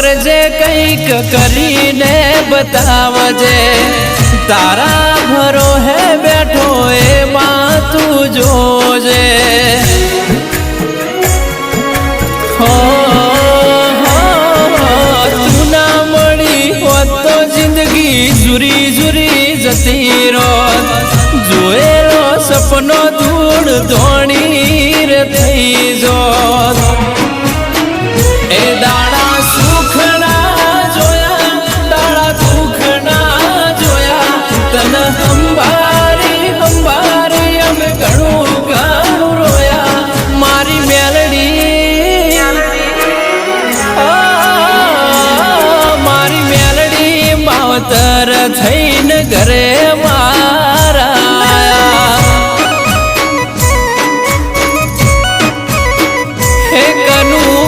કરજે કંઈક કરીને બતાવજે તારા ભરો હે બેઠો એમાં તું જોજે હો તું ના મળી હોત તો જિંદગી જુરી જુરી જતી રોત જોયેલો સપનો ધૂળ ધોણી રે થઈ જો